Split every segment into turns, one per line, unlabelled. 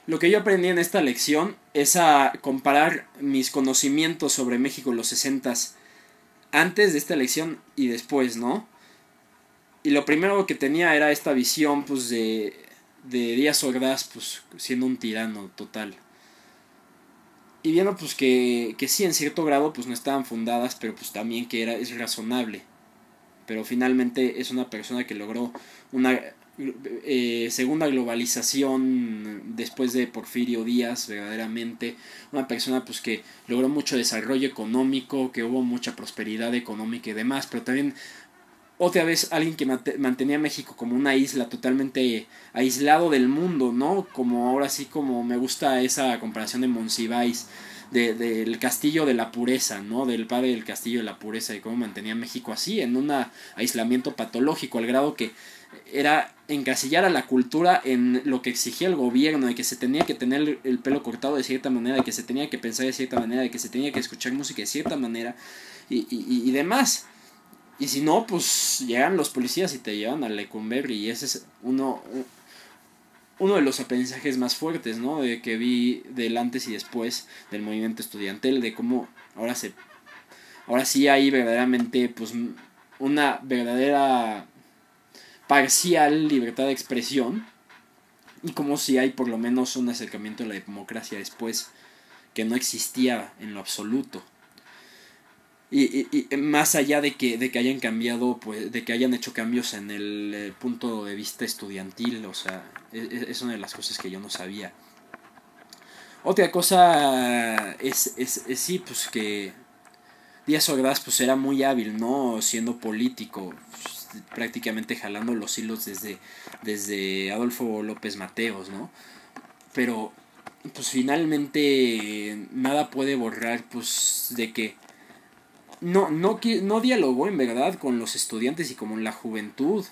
Lo que yo aprendí en esta lección es a comparar mis conocimientos sobre México en los 60 antes de esta lección y después, ¿no? Y lo primero que tenía era esta visión, pues, de Díaz Ordaz, pues, siendo un tirano total. Y viendo, pues, que sí, en cierto grado, pues, no estaban fundadas, pero pues también que es razonable. Pero finalmente es una persona que logró una segunda globalización después de Porfirio Díaz, verdaderamente una persona pues que logró mucho desarrollo económico, que hubo mucha prosperidad económica y demás, pero también otra vez alguien que mantenía a México como una isla totalmente aislado del mundo, ¿no? Como ahora sí, como me gusta esa comparación de Monsiváis, del castillo de la pureza, ¿no? Del padre del castillo de la pureza, y cómo mantenía a México así, en un aislamiento patológico, al grado que era encasillar a la cultura en lo que exigía el gobierno, de que se tenía que tener el pelo cortado de cierta manera, de que se tenía que pensar de cierta manera, de que se tenía que escuchar música de cierta manera, y demás. Y si no, pues llegan los policías y te llevan a Lecumberri. Y ese es uno de los aprendizajes más fuertes, ¿no? De que vi del antes y después del movimiento estudiantil, de cómo ahora sí hay verdaderamente, pues, una verdadera parcial libertad de expresión. Y como si hay por lo menos un acercamiento a la democracia después que no existía en lo absoluto. Y más allá de que hayan cambiado, pues, de que hayan hecho cambios en el punto de vista estudiantil, o sea, es una de las cosas que yo no sabía. Otra cosa es sí, pues que Díaz Ordaz pues era muy hábil, ¿no? Siendo político, pues, prácticamente jalando los hilos desde Adolfo López Mateos, ¿no? Pero pues finalmente nada puede borrar pues de que no dialogó en verdad con los estudiantes y como la juventud.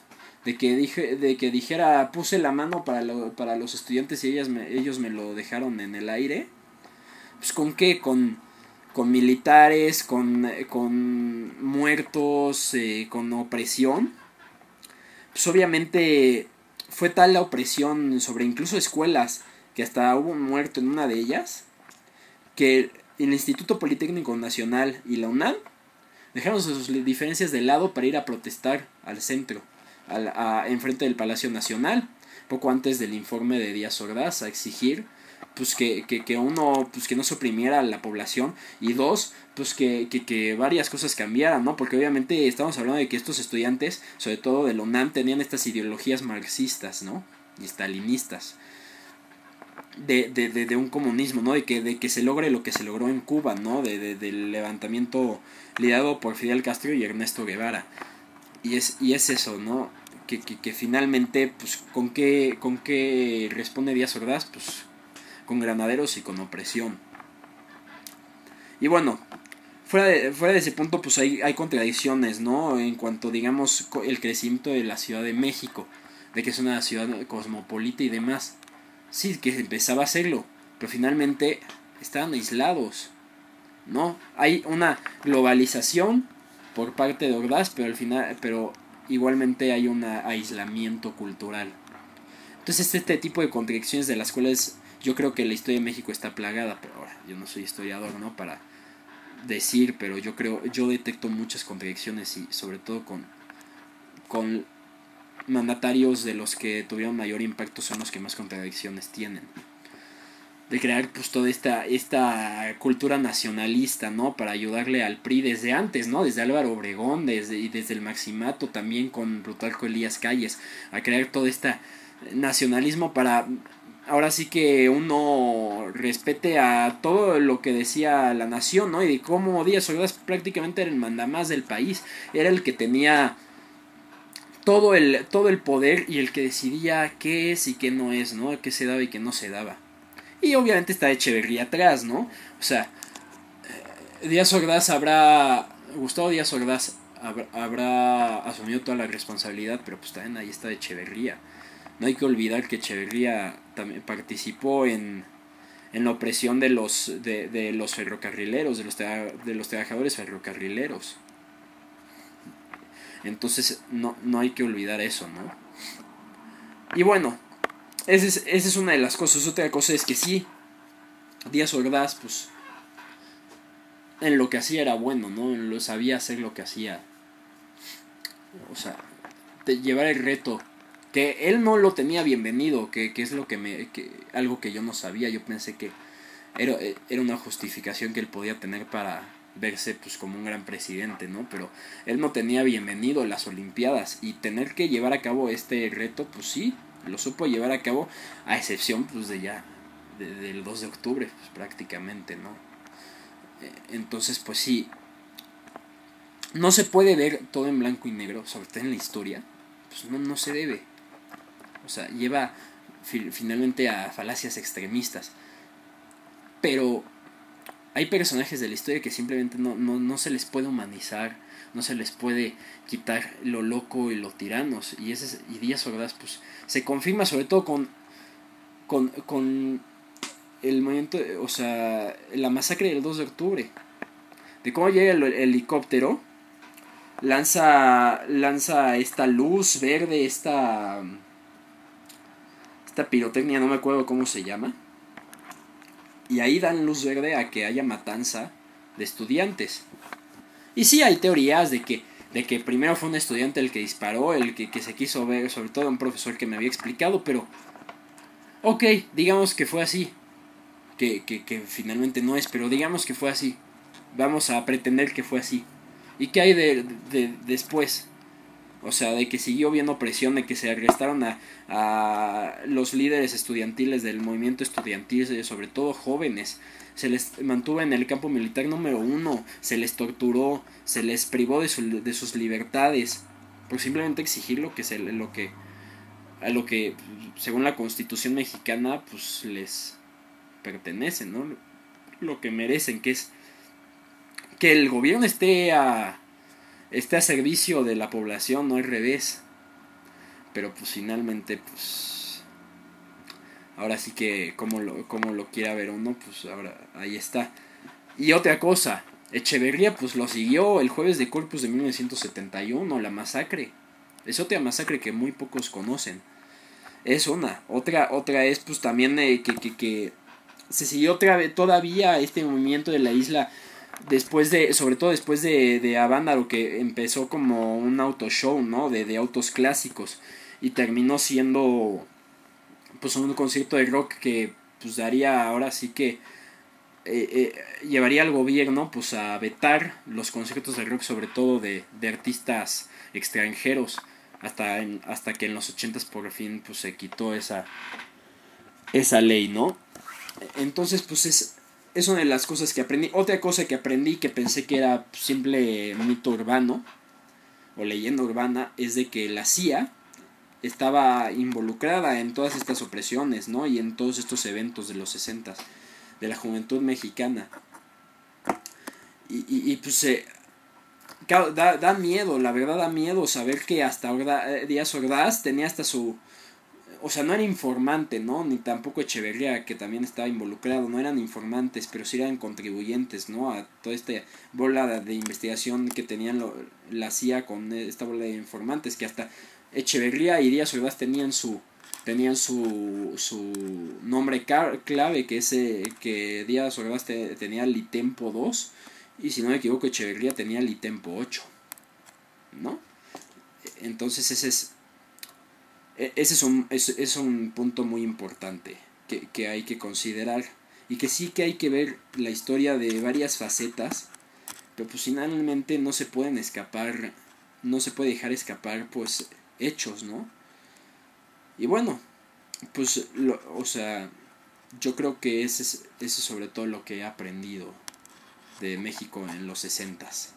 De que dijera, puse la mano para los estudiantes y ellos me lo dejaron en el aire. Pues con qué, con militares, con muertos, con opresión. Pues obviamente fue tal la opresión sobre incluso escuelas, que hasta hubo un muerto en una de ellas, que el Instituto Politécnico Nacional y la UNAM dejaron sus diferencias de lado para ir a protestar al centro, enfrente del Palacio Nacional, poco antes del informe de Díaz Ordaz, a exigir pues que uno, pues que no se oprimiera a la población, y dos, pues que varias cosas cambiaran, ¿no? Porque obviamente estamos hablando de que estos estudiantes, sobre todo de la UNAM, tenían estas ideologías marxistas, ¿no? Y stalinistas. De un comunismo, ¿no? De que se logre lo que se logró en Cuba, ¿no? Del levantamiento liderado por Fidel Castro y Ernesto Guevara. Y es eso, ¿no? Que finalmente, pues, ¿con qué responde Díaz Ordaz? Pues con granaderos y con opresión. Y bueno, fuera de ese punto, pues hay contradicciones, ¿no? En cuanto, digamos, el crecimiento de la Ciudad de México, de que es una ciudad cosmopolita y demás. Sí, que empezaba a hacerlo, pero finalmente estaban aislados, ¿no? Hay una globalización por parte de Ordaz, pero al final, pero igualmente hay un aislamiento cultural. Entonces este tipo de contradicciones de las cuales yo creo que la historia de México está plagada, pero ahora yo no soy historiador, ¿no? Para decir, pero yo detecto muchas contradicciones y sobre todo con mandatarios de los que tuvieron mayor impacto son los que más contradicciones tienen. De crear pues toda esta cultura nacionalista, ¿no? Para ayudarle al PRI desde antes, ¿no? Desde Álvaro Obregón, desde el Maximato, también con Plutarco Elías Calles, a crear todo este nacionalismo para ahora sí que uno respete a todo lo que decía la nación, ¿no? Y de cómo Díaz Ordaz prácticamente era el mandamás del país, era el que tenía todo el poder y el que decidía qué es y qué no es, ¿no? Qué se daba y qué no se daba. Y obviamente está Echeverría atrás, ¿no? O sea, Gustavo Díaz Ordaz habrá asumido toda la responsabilidad, pero pues también ahí está Echeverría. No hay que olvidar que Echeverría también participó en la opresión de los ferrocarrileros, de los trabajadores ferrocarrileros. Entonces no hay que olvidar eso, ¿no? Y bueno, esa es una de las cosas. Otra cosa es que sí, Díaz Ordaz, pues, en lo que hacía era bueno, ¿no? Lo sabía hacer lo que hacía. O sea, de llevar el reto. Que él no lo tenía bienvenido, que es lo algo que yo no sabía. Yo pensé que era una justificación que él podía tener para verse pues como un gran presidente, ¿no? Pero él no tenía bienvenido las Olimpiadas, y tener que llevar a cabo este reto, pues sí, lo supo llevar a cabo, a excepción pues del 2 de octubre, pues prácticamente, ¿no? Entonces pues sí, no se puede ver todo en blanco y negro, sobre todo en la historia, pues no se debe. O sea, lleva finalmente a falacias extremistas. Pero hay personajes de la historia que simplemente no se les puede humanizar, no se les puede quitar lo loco y lo tiranos. Y Díaz Ordaz pues se confirma sobre todo con el movimiento, o sea, la masacre del 2 de octubre. De cómo llega el helicóptero, lanza esta luz verde, esta pirotecnia, no me acuerdo cómo se llama. Y ahí dan luz verde a que haya matanza de estudiantes. Y sí hay teorías de que primero fue un estudiante el que disparó, el que se quiso ver, sobre todo un profesor que me había explicado, pero ok, digamos que fue así. Que finalmente no es, pero digamos que fue así. Vamos a pretender que fue así. ¿Y qué hay de después? O sea, de que siguió habiendo presión, de que se arrestaron a los líderes estudiantiles del movimiento estudiantil, sobre todo jóvenes. Se les mantuvo en el campo militar número 1, se les torturó, se les privó de sus libertades, por simplemente exigir a lo que según la Constitución mexicana pues les pertenece, ¿no? Lo que merecen, que es que el gobierno esté a servicio de la población, no al revés. Pero pues finalmente pues ahora sí que como lo quiera ver uno, pues ahora ahí está. Y otra cosa, Echeverría pues lo siguió el jueves de Corpus de 1971, la masacre. Es otra masacre que muy pocos conocen. Es otra es pues también que se siguió todavía este movimiento de la isla sobre todo después de Avándaro, que empezó como un auto show, ¿no? De autos clásicos, y terminó siendo pues un concierto de rock que pues daría ahora sí que llevaría al gobierno pues a vetar los conciertos de rock, sobre todo de artistas extranjeros, hasta que en los 80s por fin pues se quitó esa ley, ¿no? Entonces pues es una de las cosas que aprendí. Otra cosa que aprendí, que pensé que era simple mito urbano o leyenda urbana, es de que la CIA estaba involucrada en todas estas opresiones, ¿no? Y en todos estos eventos de los 60s, de la juventud mexicana. Y pues claro, da miedo, la verdad da miedo saber que hasta Díaz Ordaz tenía hasta su... O sea, no era informante, ¿no? Ni tampoco Echeverría, que también estaba involucrado. No eran informantes, pero sí eran contribuyentes, ¿no? A toda esta bola de investigación que tenían la CIA con esta bola de informantes. Que hasta Echeverría y Díaz Ordaz tenían su nombre clave, que es que Díaz Ordaz tenía Litempo 2. Y si no me equivoco, Echeverría tenía Litempo 8, ¿no? Entonces ese es un punto muy importante que hay que considerar, y que sí que hay que ver la historia de varias facetas, pero pues finalmente no se puede dejar escapar pues hechos, ¿no? Y bueno, pues o sea, yo creo que eso es sobre todo lo que he aprendido de México en los 60s.